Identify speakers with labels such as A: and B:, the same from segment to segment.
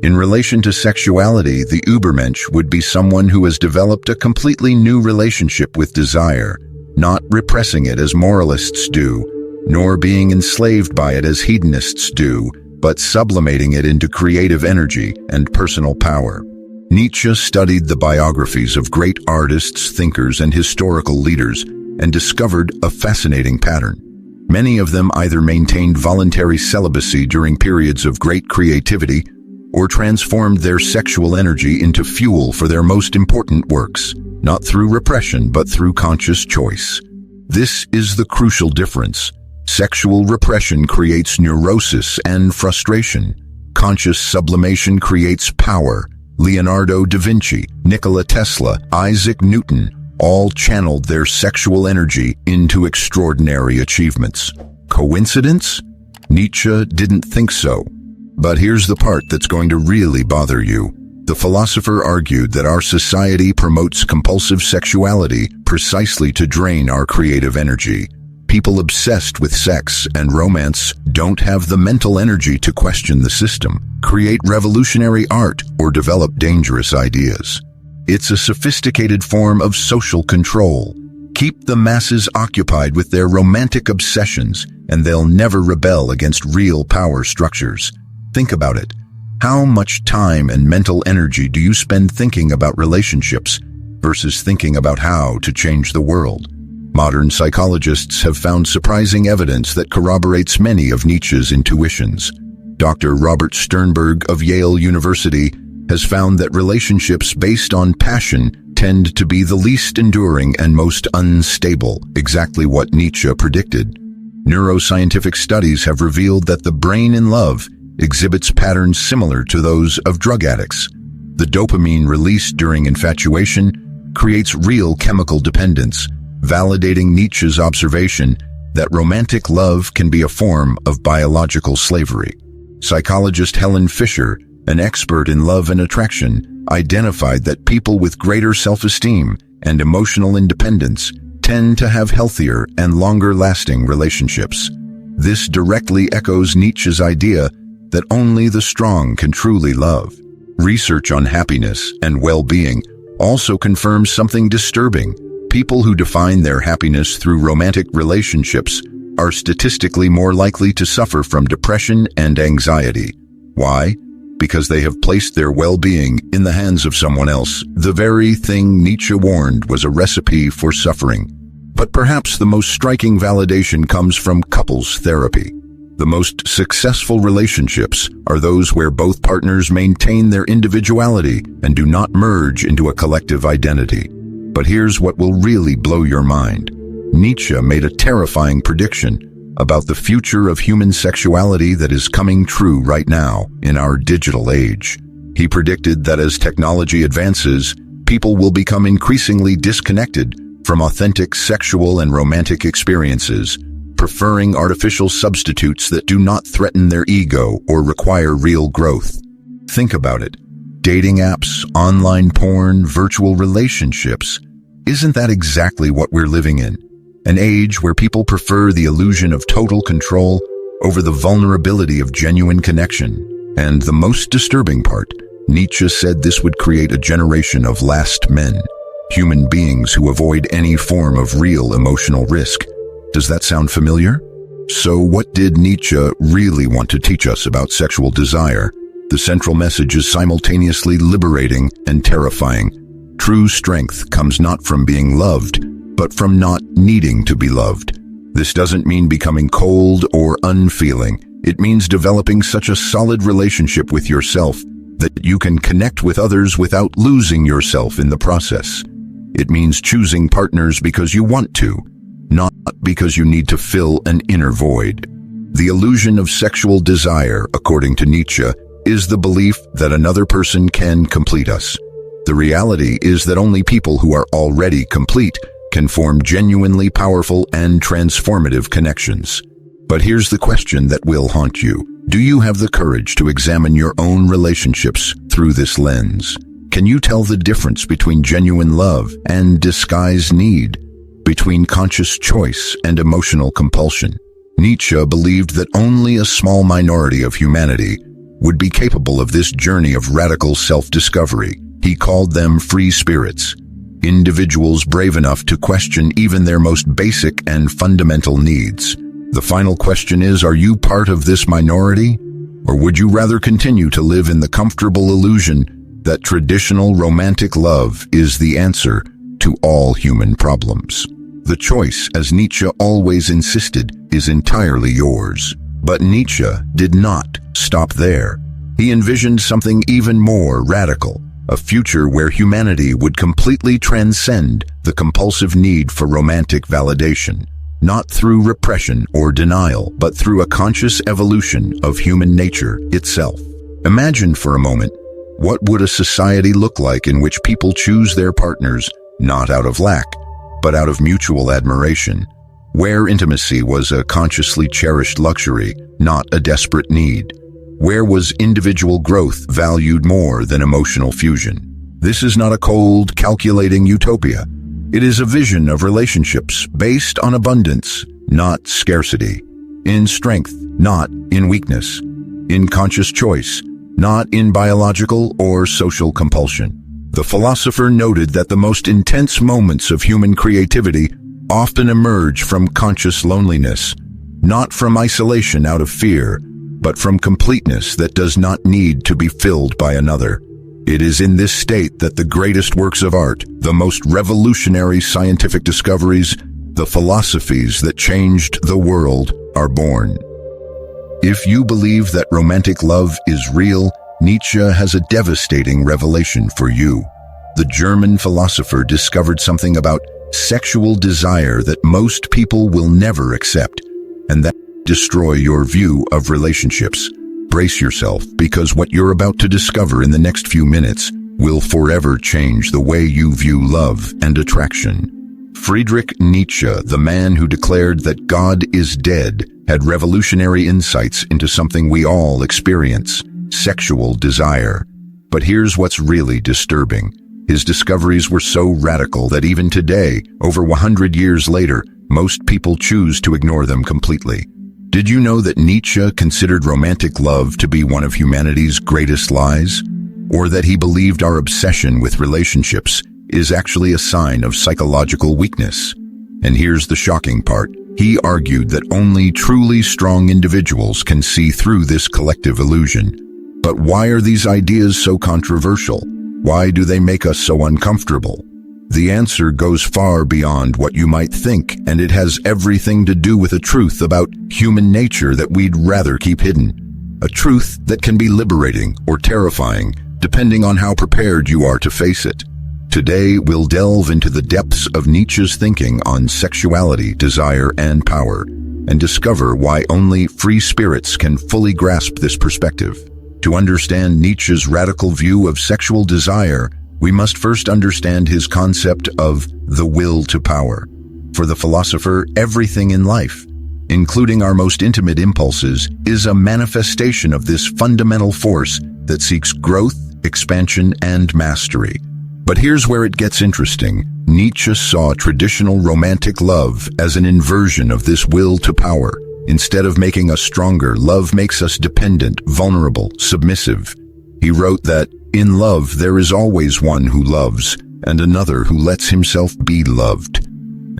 A: In relation to sexuality, the Übermensch would be someone who has developed a completely new relationship with desire, not repressing it as moralists do, nor being enslaved by it as hedonists do, but sublimating it into creative energy and personal power. Nietzsche studied the biographies of great artists, thinkers, and historical leaders and discovered a fascinating pattern. Many of them either maintained voluntary celibacy during periods of great creativity or transformed their sexual energy into fuel for their most important works, not through repression but through conscious choice. This is the crucial difference. Sexual repression creates neurosis and frustration. Conscious sublimation creates power. Leonardo da Vinci, Nikola Tesla, Isaac Newton all channeled their sexual energy into extraordinary achievements. Coincidence? Nietzsche didn't think so. But here's the part that's going to really bother you. The philosopher argued that our society promotes compulsive sexuality precisely to drain our creative energy. People obsessed with sex and romance don't have the mental energy to question the system, create revolutionary art, or develop dangerous ideas. It's a sophisticated form of social control. Keep the masses occupied with their romantic obsessions, and they'll never rebel against real power structures. Think about it. How much time and mental energy do you spend thinking about relationships versus thinking about how to change the world? Modern psychologists have found surprising evidence that corroborates many of Nietzsche's intuitions. Dr. Robert Sternberg of Yale University has found that relationships based on passion tend to be the least enduring and most unstable, exactly what Nietzsche predicted. Neuroscientific studies have revealed that the brain in love exhibits patterns similar to those of drug addicts. The dopamine released during infatuation creates real chemical dependence, validating Nietzsche's observation that romantic love can be a form of biological slavery. Psychologist Helen Fisher, an expert in love and attraction, identified that people with greater self-esteem and emotional independence tend to have healthier and longer-lasting relationships. This directly echoes Nietzsche's idea that only the strong can truly love. Research on happiness and well-being also confirms something disturbing. People who define their happiness through romantic relationships are statistically more likely to suffer from depression and anxiety. Why? Because they have placed their well-being in the hands of someone else. The very thing Nietzsche warned was a recipe for suffering. But perhaps the most striking validation comes from couples therapy. The most successful relationships are those where both partners maintain their individuality and do not merge into a collective identity. But here's what will really blow your mind. Nietzsche made a terrifying prediction about the future of human sexuality that is coming true right now in our digital age. He predicted that as technology advances, people will become increasingly disconnected from authentic sexual and romantic experiences, preferring artificial substitutes that do not threaten their ego or require real growth. Think about it. Dating apps, online porn, virtual relationships. Isn't that exactly what we're living in? An age where people prefer the illusion of total control over the vulnerability of genuine connection. And the most disturbing part, Nietzsche said this would create a generation of last men, human beings who avoid any form of real emotional risk. Does that sound familiar? So what did Nietzsche really want to teach us about sexual desire? The central message is simultaneously liberating and terrifying. True strength comes not from being loved, but from not needing to be loved. This doesn't mean becoming cold or unfeeling. It means developing such a solid relationship with yourself that you can connect with others without losing yourself in the process. It means choosing partners because you want to, not because you need to fill an inner void. The illusion of sexual desire, according to Nietzsche, is the belief that another person can complete us. The reality is that only people who are already complete can form genuinely powerful and transformative connections. But here's the question that will haunt you. Do you have the courage to examine your own relationships through this lens? Can you tell the difference between genuine love and disguised need, between conscious choice and emotional compulsion? Nietzsche believed that only a small minority of humanity would be capable of this journey of radical self-discovery. He called them free spirits, individuals brave enough to question even their most basic and fundamental needs. The final question is, are you part of this minority? Or would you rather continue to live in the comfortable illusion that traditional romantic love is the answer to all human problems? The choice, as Nietzsche always insisted, is entirely yours. But Nietzsche did not stop there. He envisioned something even more radical, a future where humanity would completely transcend the compulsive need for romantic validation, not through repression or denial, but through a conscious evolution of human nature itself. Imagine for a moment, what would a society look like in which people choose their partners not out of lack, but out of mutual admiration, where intimacy was a consciously cherished luxury, not a desperate need, where was individual growth valued more than emotional fusion? This is not a cold, calculating utopia. It is a vision of relationships based on abundance, not scarcity, in strength, not in weakness, in conscious choice, not in biological or social compulsion. The philosopher noted that the most intense moments of human creativity often emerge from conscious loneliness, not from isolation out of fear, but from completeness that does not need to be filled by another. It is in this state that the greatest works of art, the most revolutionary scientific discoveries, the philosophies that changed the world are born. If you believe that romantic love is real, Nietzsche has a devastating revelation for you. The German philosopher discovered something about sexual desire that most people will never accept, and that destroy your view of relationships. Brace yourself, because what you're about to discover in the next few minutes will forever change the way you view love and attraction. Friedrich Nietzsche, the man who declared that God is dead, had revolutionary insights into something we all experience: sexual desire. But here's what's really disturbing. His discoveries were so radical that even today, over 100 years later, most people choose to ignore them completely. Did you know that Nietzsche considered romantic love to be one of humanity's greatest lies? Or that he believed our obsession with relationships is actually a sign of psychological weakness? And here's the shocking part. He argued that only truly strong individuals can see through this collective illusion. But why are these ideas so controversial? Why do they make us so uncomfortable? The answer goes far beyond what you might think, and it has everything to do with a truth about human nature that we'd rather keep hidden. A truth that can be liberating or terrifying, depending on how prepared you are to face it. Today, we'll delve into the depths of Nietzsche's thinking on sexuality, desire, and power, and discover why only free spirits can fully grasp this perspective. To understand Nietzsche's radical view of sexual desire, we must first understand his concept of the will to power. For the philosopher, everything in life, including our most intimate impulses, is a manifestation of this fundamental force that seeks growth, expansion, and mastery. But here's where it gets interesting. Nietzsche saw traditional romantic love as an inversion of this will to power. Instead of making us stronger, love makes us dependent, vulnerable, submissive. He wrote that, "In love, there is always one who loves, and another who lets himself be loved."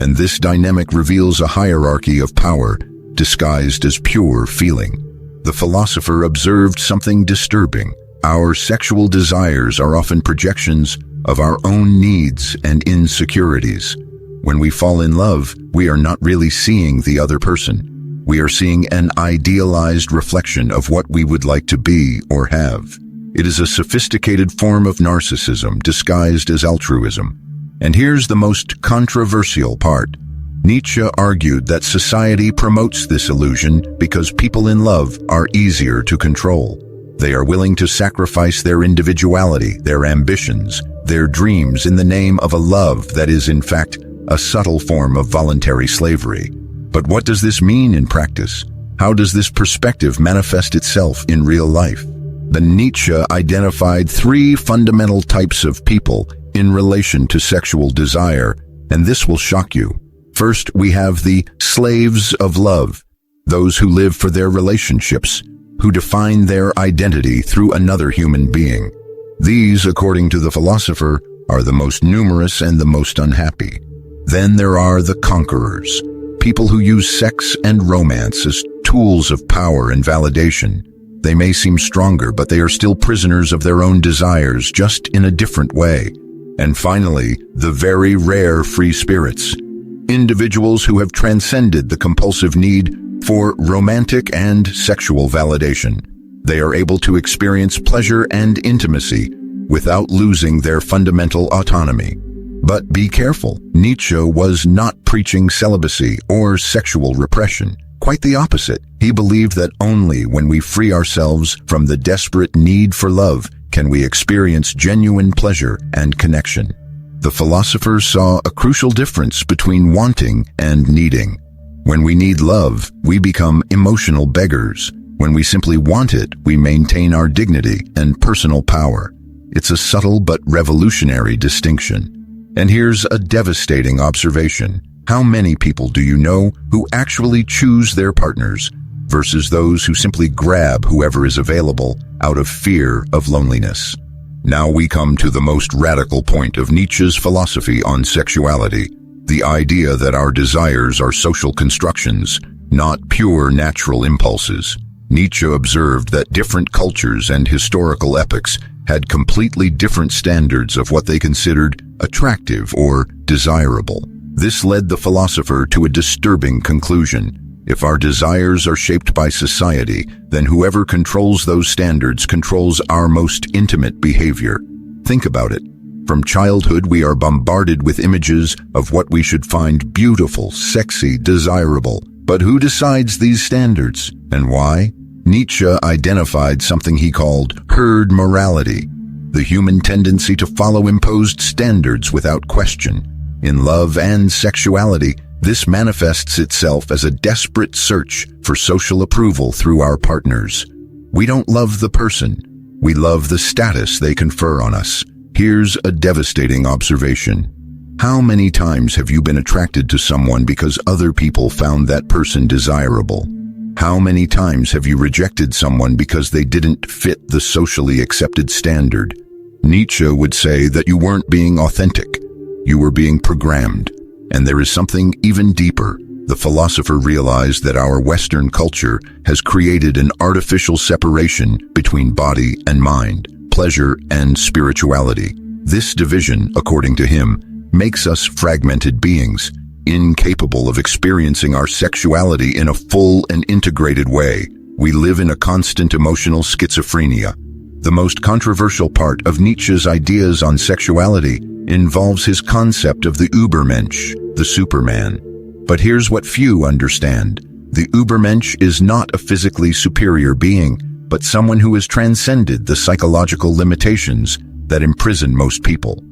A: And this dynamic reveals a hierarchy of power, disguised as pure feeling. The philosopher observed something disturbing. Our sexual desires are often projections of our own needs and insecurities. When we fall in love, we are not really seeing the other person. We are seeing an idealized reflection of what we would like to be or have. It is a sophisticated form of narcissism disguised as altruism. And here's the most controversial part. Nietzsche argued that society promotes this illusion because people in love are easier to control. They are willing to sacrifice their individuality, their ambitions, their dreams in the name of a love that is, in fact, a subtle form of voluntary slavery. But what does this mean in practice? How does this perspective manifest itself in real life? The Nietzsche identified three fundamental types of people in relation to sexual desire, and this will shock you. First, we have the slaves of love, those who live for their relationships, who define their identity through another human being. These, according to the philosopher, are the most numerous and the most unhappy. Then there are the conquerors, people who use sex and romance as tools of power and validation. They may seem stronger, but they are still prisoners of their own desires, just in a different way. And finally, the very rare free spirits, individuals who have transcended the compulsive need for romantic and sexual validation. They are able to experience pleasure and intimacy without losing their fundamental autonomy. But be careful, Nietzsche was not preaching celibacy or sexual repression. Quite the opposite. He believed that only when we free ourselves from the desperate need for love can we experience genuine pleasure and connection. The philosopher saw a crucial difference between wanting and needing. When we need love, we become emotional beggars. When we simply want it, we maintain our dignity and personal power. It's a subtle but revolutionary distinction. And here's a devastating observation. How many people do you know who actually choose their partners versus those who simply grab whoever is available out of fear of loneliness? Now we come to the most radical point of Nietzsche's philosophy on sexuality, the idea that our desires are social constructions, not pure natural impulses. Nietzsche observed that different cultures and historical epochs had completely different standards of what they considered attractive or desirable. This led the philosopher to a disturbing conclusion. If our desires are shaped by society, then whoever controls those standards controls our most intimate behavior. Think about it. From childhood, we are bombarded with images of what we should find beautiful, sexy, desirable. But who decides these standards, and why? Nietzsche identified something he called herd morality, the human tendency to follow imposed standards without question. In love and sexuality, this manifests itself as a desperate search for social approval through our partners. We don't love the person, we love the status they confer on us. Here's a devastating observation. How many times have you been attracted to someone because other people found that person desirable? How many times have you rejected someone because they didn't fit the socially accepted standard? Nietzsche would say that you weren't being authentic, you were being programmed. And there is something even deeper. The philosopher realized that our Western culture has created an artificial separation between body and mind, pleasure and spirituality. This division, according to him, makes us fragmented beings, incapable of experiencing our sexuality in a full and integrated way. We live in a constant emotional schizophrenia. The most controversial part of Nietzsche's ideas on sexuality involves his concept of the Übermensch, the Superman. But here's what few understand. The Übermensch is not a physically superior being, but someone who has transcended the psychological limitations that imprison most people.